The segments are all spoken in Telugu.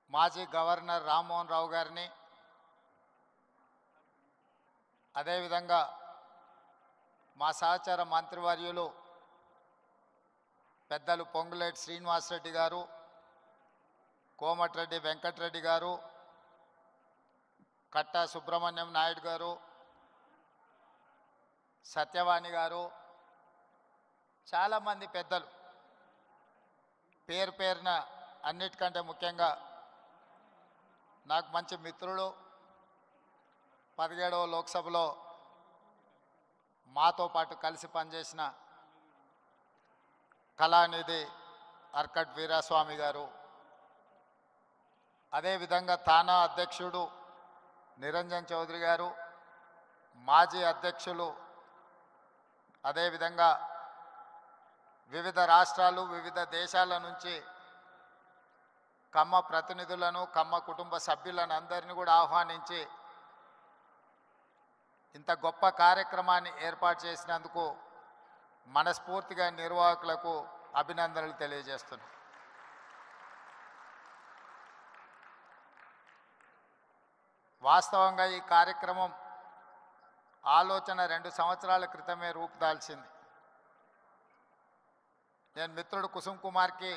మాజీ గవర్నర్ రామ్మోహన్ రావు గారిని, అదేవిధంగా మా సహచర మంత్రివర్యులు పెద్దలు పొంగులేటి శ్రీనివాసరెడ్డి గారు, కోమటిరెడ్డి వెంకటరెడ్డి గారు, కట్టా సుబ్రహ్మణ్యం నాయుడు గారు, సత్యవాణి గారు, చాలామంది పెద్దలు, పేరు పేరున అన్నిటికంటే ముఖ్యంగా నాకు మంచి మిత్రులు, 17వ లోక్సభలో మాతో పాటు కలిసి పనిచేసిన కళానిధి అర్కట్ వీరాస్వామి గారు, అదేవిధంగా తానా అధ్యక్షుడు నిరంజన్ చౌదరి గారు, మాజీ అధ్యక్షులు, అదేవిధంగా వివిధ రాష్ట్రాలు వివిధ దేశాల నుంచి కమ్మ ప్రతినిధులను, కమ్మ కుటుంబ సభ్యులను అందరినీ కూడా ఆహ్వానించి ఇంత గొప్ప కార్యక్రమాన్ని ఏర్పాటు చేసినందుకు మనస్ఫూర్తిగా నిర్వాహకులకు అభినందనలు తెలియజేస్తున్నాను. వాస్తవంగా ఈ కార్యక్రమం ఆలోచన 2 సంవత్సరాల క్రితమే రూపుదాల్చింది. నేను మిత్రుడు కుసుమ్ కుమార్కి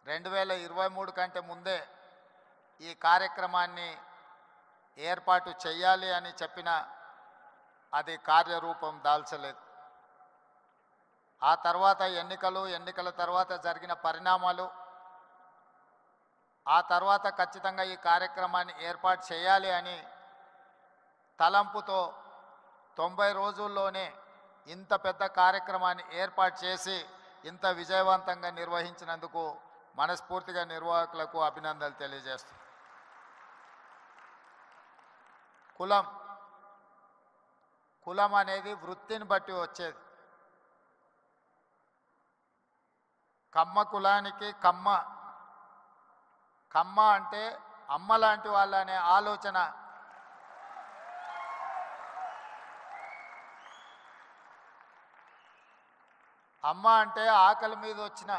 2023 కంటే ముందే ఈ కార్యక్రమాన్ని ఏర్పాటు చేయాలి అని చెప్పిన అది కార్యరూపం దాల్చలేదు. ఆ తర్వాత ఎన్నికల తర్వాత జరిగిన పరిణామాలు, ఆ తర్వాత ఖచ్చితంగా ఈ కార్యక్రమాన్ని ఏర్పాటు చేయాలి అని తలంపుతో 90 రోజుల్లోనే ఇంత పెద్ద కార్యక్రమాన్ని ఏర్పాటు చేసి ఇంత విజయవంతంగా నిర్వహించినందుకు మనస్ఫూర్తిగా నిర్వాహకులకు అభినందనలు తెలియజేస్తున్నాను. కులం అనేది వృత్తిని బట్టి వచ్చేది. కమ్మ కులానికి కమ్మ అంటే అమ్మ లాంటి వాళ్ళ అనే ఆలోచన అమ్మ అంటే ఆకలి మీద వచ్చిన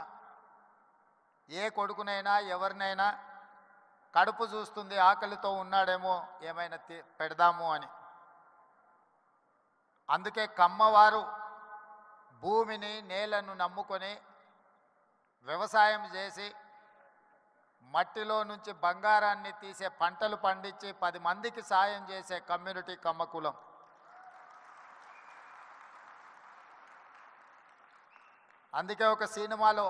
ఏ కొడుకునైనా ఎవరినైనా కడుపు చూస్తుంది, ఆకలితో ఉన్నాడేమో ఏమైనా పెడదాము అని. అందుకే కమ్మవారు భూమిని నేలను నమ్ముకొని వ్యవసాయం చేసి మట్టిలో నుంచి బంగారాన్ని తీసే పంటలు పండించి 10 మందికి సాయం చేసే కమ్యూనిటీ కమ్మ కులం. అందుకే ఒక సినిమాలో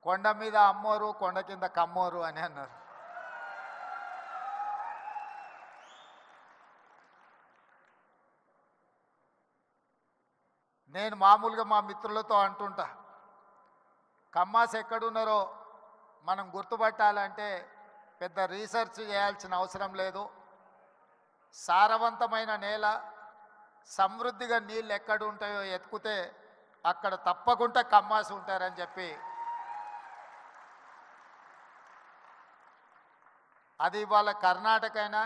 కొండ మీద అమ్మోరు కొండ కింద కమ్మోరు అని అన్నారు. నేను మామూలుగా మా మిత్రులతో అంటుంటా, కమ్మాస్ ఎక్కడున్నారో మనం గుర్తుపట్టాలంటే పెద్ద రీసెర్చ్ చేయాల్సిన అవసరం లేదు. సారవంతమైన నేల, సమృద్ధిగా నీళ్ళు ఎక్కడ ఉంటాయో ఎత్తుకుతే అక్కడ తప్పకుండా కమ్మాస్ ఉంటారని చెప్పి, అది ఇవాళ కర్ణాటక అయినా,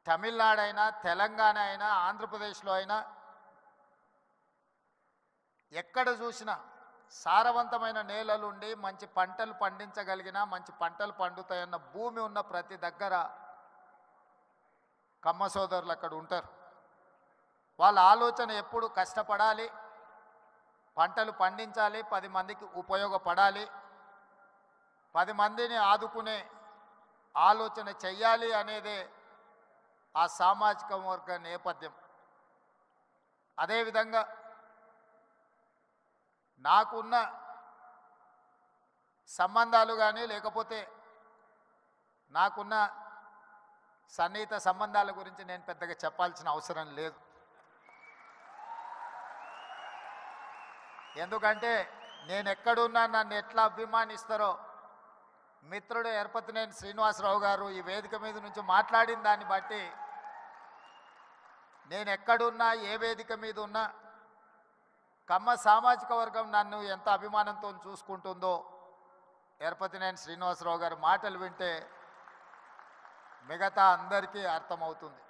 తమిళనాడు అయినా, తెలంగాణ అయినా, ఆంధ్రప్రదేశ్లో అయినా ఎక్కడ చూసినా సారవంతమైన నేలలుండి మంచి పంటలు పండించగలిగిన, మంచి పంటలు పండుతాయన్న భూమి ఉన్న ప్రతి దగ్గర కమ్మ సోదరులు అక్కడ ఉంటారు. వాళ్ళ ఆలోచన ఎప్పుడు కష్టపడాలి, పంటలు పండించాలి, 10 మందికి ఉపయోగపడాలి, 10 మందిని ఆదుకునే ఆలోచన చెయ్యాలి అనేదే ఆ సామాజిక వర్గ నేపథ్యం. అదేవిధంగా నాకున్న సంబంధాలు కానీ, లేకపోతే నాకున్న సన్నిహిత సంబంధాల గురించి నేను పెద్దగా చెప్పాల్సిన అవసరం లేదు. ఎందుకంటే నేను ఎక్కడున్నా నన్ను ఎట్లా అభిమానిస్తారో మిత్రుడు ఎర్పతినేని శ్రీనివాసరావు గారు ఈ వేదిక మీద నుంచి మాట్లాడిన దాన్ని బట్టి నేను ఎక్కడున్నా, ఏ వేదిక మీద ఉన్నా కమ్మ సామాజిక వర్గం నన్ను ఎంత అభిమానంతో చూసుకుంటుందో ఎర్పతినేని శ్రీనివాసరావు గారి మాటలు వింటే మిగతా అందరికీ అర్థమవుతుంది.